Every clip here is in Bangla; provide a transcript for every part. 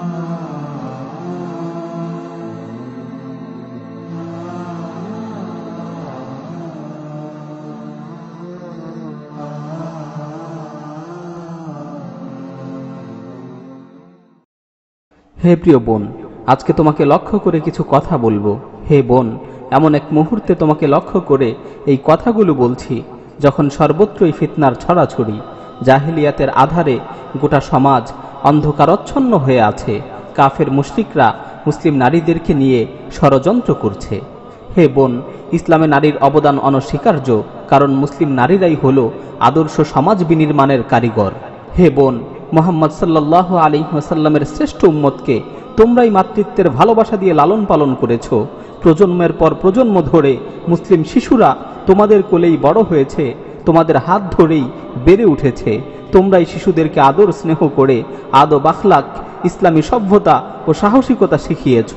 হে প্রিয় বোন, আজকে তোমাকে লক্ষ্য করে কিছু কথা বলবো। হে বোন, এমন এক মুহূর্তে তোমাকে লক্ষ্য করে এই কথাগুলো বলছি যখন সর্বত্রই ফিতনার ছড়াছড়ি, জাহেলিয়াতের আধারে গোটা সমাজ অন্ধকারচ্ছন্ন হয়ে আছে। কাফের মুশরিকরা মুসলিম নারীদেরকে নিয়ে ষড়যন্ত্র করছে। হে বোন, ইসলামে নারীর অবদান অনস্বীকার্য, কারণ মুসলিম নারীরাই হলো আদর্শ সমাজ বিনির্মাণের কারিগর। হে বোন, মুহাম্মদ সাল্লাল্লাহু আলাইহি ওয়াসাল্লামের শ্রেষ্ঠ উম্মতকে তোমরাই মাতৃত্বের ভালোবাসা দিয়ে লালন পালন করেছো। প্রজন্মের পর প্রজন্ম ধরে মুসলিম শিশুরা তোমাদের কোলেই বড় হয়েছে, তোমাদের হাত ধরেই বেড়ে উঠেছে। তোমরাই শিশুদেরকে আদর স্নেহ করে আদব আখলাক, ইসলামী সভ্যতা ও সাহসিকতা শিখিয়েছ।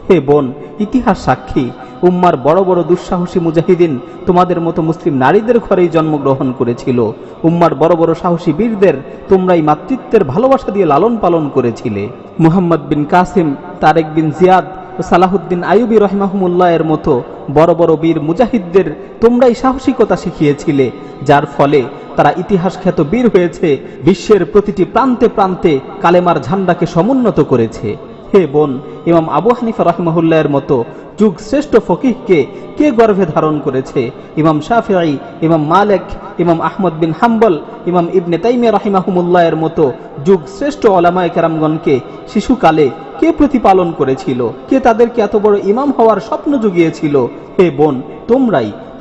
হে বোন, ইতিহাস সাক্ষী, উম্মার বড় বড় দুঃসাহসী মুজাহিদিন তোমাদের মতো মুসলিম নারীদের ঘরেই জন্মগ্রহণ করেছিল। উম্মার বড় বড় সাহসী বীরদের তোমরাই মাতৃত্বের ভালোবাসা দিয়ে লালন পালন করেছিলে। মুহাম্মদ বিন কাসিম, তারেক বিন জিয়াদ ও সালাহুদ্দিন আইয়ুবী রহিমাহুমুল্লাহ এর মতো বড় বড় বীর মুজাহিদদের তোমরাই সাহসিকতা শিখিয়েছিলে, যার ফলে তারা ইতিহাস খ্যাত বীর হয়েছে, বিশ্বের প্রতিটি প্রান্তে প্রান্তে কালেমার ঝান্ডাকে সমুন্নত করেছে। হে বোন, ইমাম আবু হানিফা রাহিমাহুল্লাহ এর মতো যুগ শ্রেষ্ঠ ফকিহকে কে গর্ভে ধারণ করেছে? ইমাম শাফিঈ, ইমাম মালিক, ইমাম আহমদ বিন হাম্বল, ইমাম ইবনে তাইমিয়া রাহিমাহুমুল্লাহ এর মতো যুগ শ্রেষ্ঠ ওলামায়ে কেরামগণকে শিশুকালে কে প্রতিপালন করেছিল? কে তাদেরকে এত বড় ইমাম হওয়ার স্বপ্ন জুগিয়েছিল? হে বোন,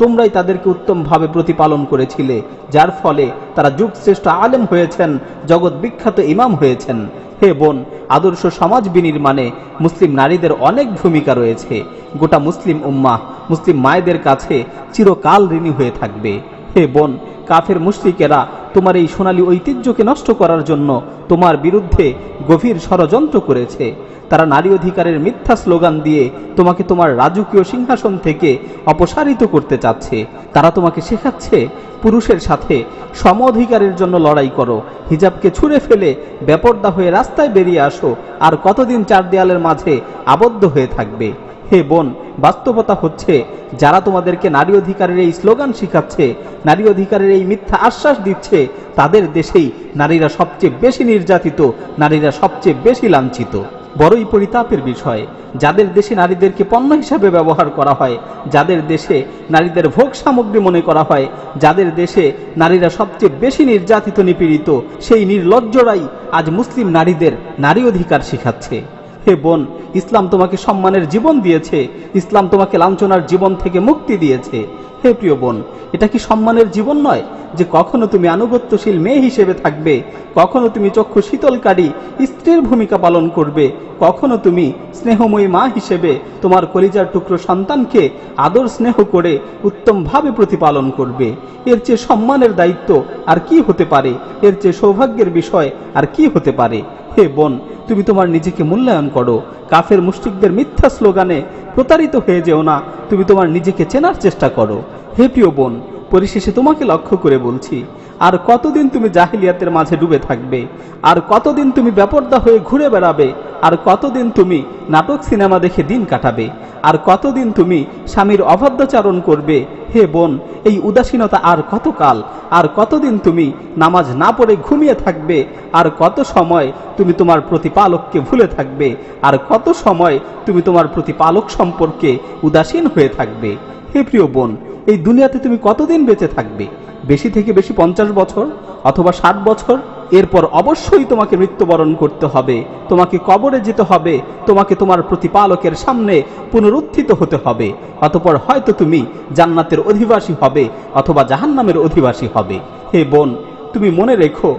তোমরাই তাদেরকে উত্তমভাবে প্রতিপালন করেছিলে, যার ফলে তারা যুগ শ্রেষ্ঠ আলেম হয়েছেন, জগৎ বিখ্যাত ইমাম হয়েছেন। হে বোন, আদর্শ সমাজ বিনির্মাণে মুসলিম নারীদের অনেক ভূমিকা রয়েছে। গোটা মুসলিম উম্মাহ মুসলিম মায়েদের কাছে চিরকাল ঋণী হয়ে থাকবে। হে বোন, কাফের মুশরিকেরা তোমার এই সোনালী ঐতিহ্যকে নষ্ট করার জন্য তোমার বিরুদ্ধে গভীর ষড়যন্ত্র করেছে। তারা নারী অধিকারের মিথ্যা স্লোগান দিয়ে তোমাকে তোমার রাজকীয় সিংহাসন থেকে অপসারিত করতে চাচ্ছে। তারা তোমাকে শেখাচ্ছে পুরুষের সাথে সম অধিকারের জন্য লড়াই করো, হিজাবকে ছুঁড়ে ফেলে বেপর্দা হয়ে রাস্তায় বেরিয়ে আসো, আর কতদিন চার দেয়ালের মাঝে আবদ্ধ হয়ে থাকবে? হে বোন, বাস্তবতা হচ্ছে যারা তোমাদেরকে নারী অধিকারের এই স্লোগান শিখাচ্ছে, নারী অধিকারের এই মিথ্যা আশ্বাস দিচ্ছে, তাদের দেশেই নারীরা সবচেয়ে বেশি নির্যাতিত, নারীরা সবচেয়ে বেশি লাঞ্ছিত। বড়ই পরিতাপের বিষয়, যাদের দেশে নারীদেরকে পণ্য হিসাবে ব্যবহার করা হয়, যাদের দেশে নারীদের ভোগ সামগ্রী মনে করা হয়, যাদের দেশে নারীরা সবচেয়ে বেশি নির্যাতিত নিপীড়িত, সেই নির্লজ্জরাই আজ মুসলিম নারীদের নারী অধিকার শিখাচ্ছে। হে বোন, ইসলাম তোমাকে সম্মানের জীবন দিয়েছে, ইসলাম তোমাকে লাঞ্ছনার জীবন থেকে মুক্তি দিয়েছে। হে প্রিয় বোন, এটা কি সম্মানের জীবন নয় যে কখনো তুমি আনুগত্যশীল মেয়ে হিসেবে থাকবে, কখনো তুমি চক্ষু শীতলকারী স্ত্রীর ভূমিকা পালন করবে, কখনো তুমি স্নেহময়ী মা হিসেবে তোমার কলিজার টুকরো সন্তানকে আদর স্নেহ করে উত্তমভাবে প্রতিপালন করবে? এর চেয়ে সম্মানের দায়িত্ব আর কি হতে পারে? এর চেয়ে সৌভাগ্যের বিষয় আর কি হতে পারে? হে বোন, তুমি তোমার নিজেকে মূল্যায়ন করো, কাফের মুশরিকদের মিথ্যা স্লোগানে প্রতারিত হয়ে যেও না, তুমি তোমার নিজেকে চেনার চেষ্টা করো। হে প্রিয় বোন, পরিশেষে তোমাকে লক্ষ্য করে বলছি, আর কতদিন তুমি জাহিলিয়াতের মাঝে ডুবে থাকবে? আর কতদিন তুমি বেপর্দা হয়ে ঘুরে বেড়াবে? আর কতদিন তুমি নাটক সিনেমা দেখে দিন কাটাবে? আর কতদিন তুমি স্বামীর অবাধ্যাচরণ করবে? হে বোন, এই উদাসীনতা আর কতকাল? আর কতদিন তুমি নামাজ না পড়ে ঘুমিয়ে থাকবে? আর কত সময় তুমি তোমার প্রতিপালককে ভুলে থাকবে? আর কত সময় তুমি তোমার প্রতিপালক সম্পর্কে উদাসীন হয়ে থাকবে? হে প্রিয় বোন, এই দুনিয়াতে তুমি কতদিন বেঁচে থাকবে? বেশি থেকে বেশি 50 বছর অথবা 60 বছর। এরপর অবশ্যই তোমাকে মৃত্যুবরণ করতে হবে, তোমাকে কবরে যেতে হবে, তোমাকে তোমার প্রতিপালকের সামনে পুনরুত্থিত হতে হবে। অতঃপর হয়তো তুমি জান্নাতের অধিবাসী হবে অথবা জাহান্নামের অধিবাসী হবে। হে বোন, তুমি মনে রেখো,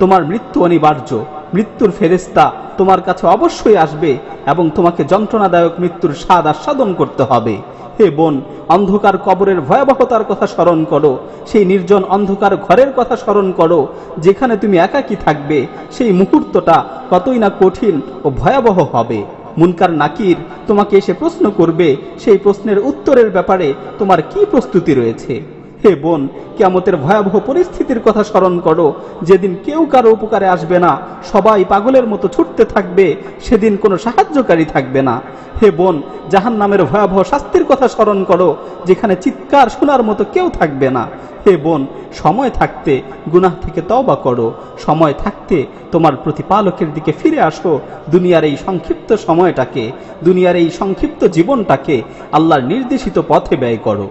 তোমার মৃত্যু অনিবার্য। মৃত্যুর ফেরেশতা তোমার কাছে অবশ্যই আসবে এবং তোমাকে যন্ত্রণাদায়ক মৃত্যুর স্বাদ আস্বাদন করতে হবে। হে বোন, অন্ধকার কবরের ভয়াবহতার কথা স্মরণ করো, সেই নির্জন অন্ধকার ঘরের কথা স্মরণ করো যেখানে তুমি একাকী থাকবে। সেই মুহূর্তটা কতই না কঠিন ও ভয়াবহ হবে। মুনকার নাকির তোমাকে এসে প্রশ্ন করবে, সেই প্রশ্নের উত্তরের ব্যাপারে তোমার কি প্রস্তুতি রয়েছে? হে বোন, কিয়ামতের ভয়াবহ পরিস্থিতির কথা স্মরণ করো, যেদিন কেউ কারো উপকারে আসবে না, সবাই পাগলের মতো ছুটতে থাকবে, সেদিন কোনো সাহায্যকারী থাকবে না। হে বোন, জাহান্নামের ভয়াবহ শাস্তির কথা স্মরণ করো, যেখানে চিৎকার শোনার মতো কেউ থাকবে না। হে বোন, সময় থাকতে গুনাহ থেকে তওবা করো, সময় থাকতে তোমার প্রতিপালকের দিকে ফিরে আসো। দুনিয়ার এই সংক্ষিপ্ত সময়টাকে, দুনিয়ার এই সংক্ষিপ্ত জীবনটাকে আল্লাহর নির্দেশিত পথে ব্যয় করো।